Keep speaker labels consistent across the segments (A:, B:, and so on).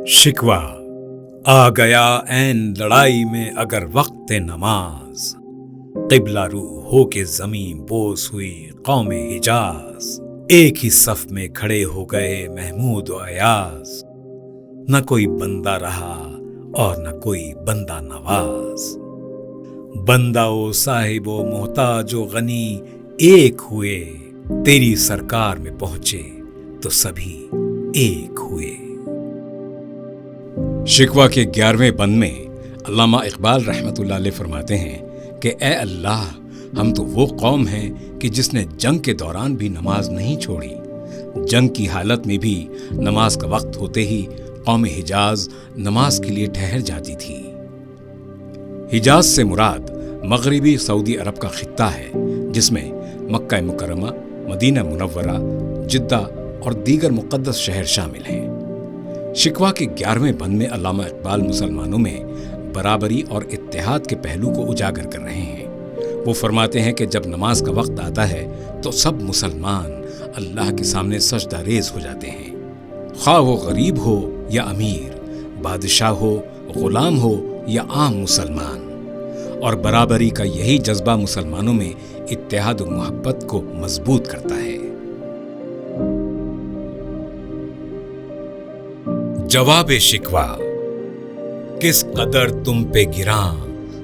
A: शिकवा आ गया ऐन लड़ाई में अगर वक्त नमाज, क़िबला रू हो के ज़मीं बोस हुई कौम हिजाज। एक ही सफ में खड़े हो गए महमूद व अयाज, न कोई बंदा रहा और न कोई बंदा नवाज। बंदा ओ साहिब ओ मोहताज ओ गनी एक हुए, तेरी सरकार में पहुंचे तो सभी एक हुए।
B: शिकवा के 11वें बंद में अल्लामा इकबाल रहमतुल्लाह अलैह फरमाते हैं कि ए अल्लाह, हम तो वो कौम हैं कि जिसने जंग के दौरान भी नमाज नहीं छोड़ी। जंग की हालत में भी नमाज का वक्त होते ही कौम हिजाज नमाज के लिए ठहर जाती थी। हिजाज से मुराद मगरिबी सऊदी अरब का खित्ता है, जिसमें मक्का मुकर्रमा, मदीना मुनव्वरा, जिद्दा और दीगर मुक़द्दस शहर शामिल हैं। शिकवा के 11वें बंद में अल्लामा इकबाल मुसलमानों में बराबरी और इत्तेहाद के पहलू को उजागर कर रहे हैं। वो फरमाते हैं कि जब नमाज का वक्त आता है तो सब मुसलमान अल्लाह के सामने सजदा रेज हो जाते हैं, ख्वाह वो गरीब हो या अमीर, बादशाह हो, गुलाम हो या आम मुसलमान। और बराबरी का यही जज्बा मुसलमानों में इत्तेहाद और मोहब्बत को मजबूत करता है।
A: जवाब शिकवा, किस कदर तुम पे गिरा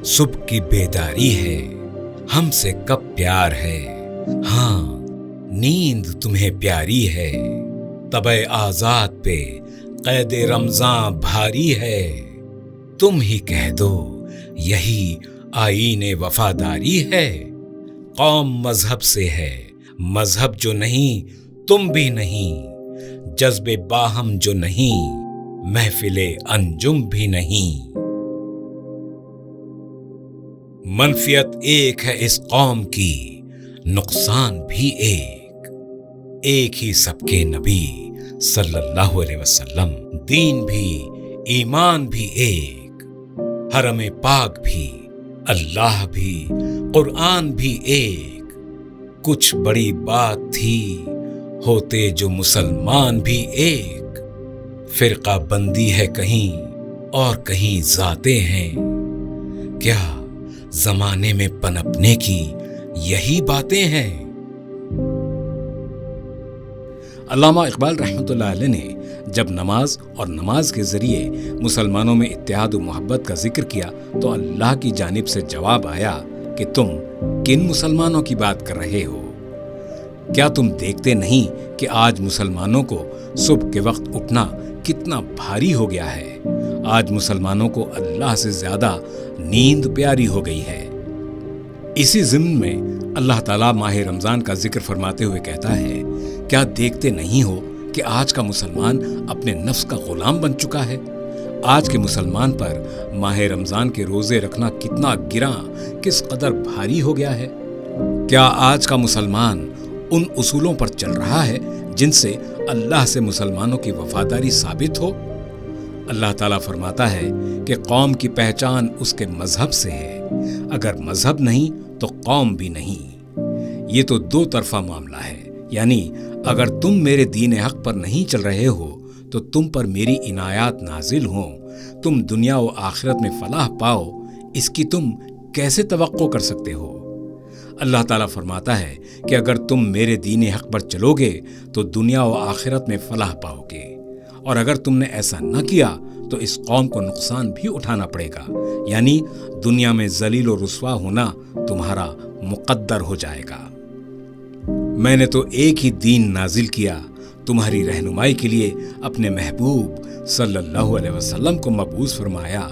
A: सुबह की बेदारी है, हमसे कब प्यार है, हाँ नींद तुम्हें प्यारी है। तबे आजाद पे कैदे रमजान भारी है, तुम ही कह दो यही आईने वफादारी है। कौम मजहब से है, मजहब जो नहीं तुम भी नहीं, जज्बे बाहम जो नहीं महफिले अंजुम भी नहीं। मनफियत एक है इस कौम की, नुकसान भी एक ही सबके नबी सल्लल्लाहु अलैहि वसल्लम। दीन भी ईमान भी एक, हरम पाक भी अल्लाह भी कुरान भी एक। कुछ बड़ी बात थी होते जो मुसलमान भी एक, फिरका बंदी है कहीं और कहीं जाते हैं, क्या जमाने में पनपने की यही बातें हैं।
B: अल्लामा इकबाल रहमतुल्लाह अलैह ने जब नमाज और नमाज के जरिए मुसलमानों में इत्तेहाद और मोहब्बत का जिक्र किया तो अल्लाह की जानिब से जवाब आया कि तुम किन मुसलमानों की बात कर रहे हो। क्या तुम देखते नहीं कि आज मुसलमानों को सुबह के वक्त उठना कितना भारी हो गया है। आज मुसलमानों को अल्लाह से ज्यादा नींद प्यारी हो गई है। इसी ज़िम्न में अल्लाह ताला माह रमजान का जिक्र फरमाते हुए कहता है, क्या देखते नहीं हो कि आज का मुसलमान अपने नफ्स का गुलाम बन चुका है। आज के मुसलमान पर माह रमजान के रोजे रखना कितना गिरा, किस कदर भारी हो गया है। क्या आज का मुसलमान उन उसूलों पर चल रहा है जिनसे अल्लाह से मुसलमानों की वफादारी साबित हो। अल्लाह ताला फरमाता है कि कौम की पहचान उसके मजहब से है, अगर मजहब नहीं तो कौम भी नहीं। ये तो दो तरफा मामला है, यानी अगर तुम मेरे दीन हक पर नहीं चल रहे हो तो तुम पर मेरी इनायात नाजिल हो, तुम दुनिया व आखिरत में फलाह पाओ, इसकी तुम कैसे तवक्को कर सकते हो। अल्लाह ताला फरमाता है कि अगर तुम मेरे दीन हक पर चलोगे तो दुनिया व आखिरत में फलाह पाओगे, और अगर तुमने ऐसा न किया तो इस कौम को नुकसान भी उठाना पड़ेगा, यानी दुनिया में जलील और रुस्वा होना तुम्हारा मुकद्दर हो जाएगा। मैंने तो एक ही दीन नाजिल किया तुम्हारी रहनुमाई के लिए, अपने महबूब सल्लल्लाहु अलैहि वसल्लम को मबूस फरमाया।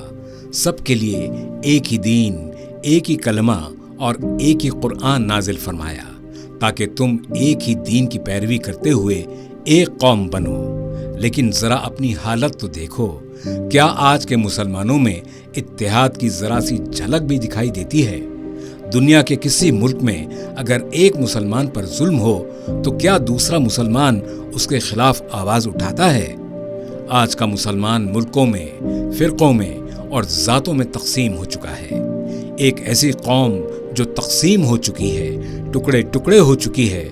B: सबके लिए एक ही दीन, एक ही कलमा और एक ही कुरान नाजिल फरमाया, ताकि तुम एक ही दीन की पैरवी करते हुए एक कौम बनो। लेकिन जरा अपनी हालत तो देखो, क्या आज के मुसलमानों में इत्तेहाद की जरा सी झलक भी दिखाई देती है। दुनिया के किसी मुल्क में अगर एक मुसलमान पर जुल्म हो तो क्या दूसरा मुसलमान उसके खिलाफ आवाज उठाता है। आज का मुसलमान मुल्कों में, फिरकों में और जातों में तकसीम हो चुका है। एक ऐसी कौम जो तकसीम हो चुकी है, टुकड़े टुकड़े हो चुकी है,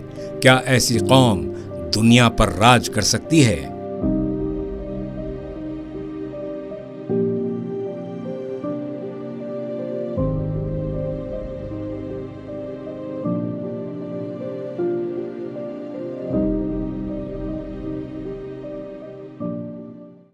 B: क्या ऐसी कौम दुनिया पर राज कर सकती है।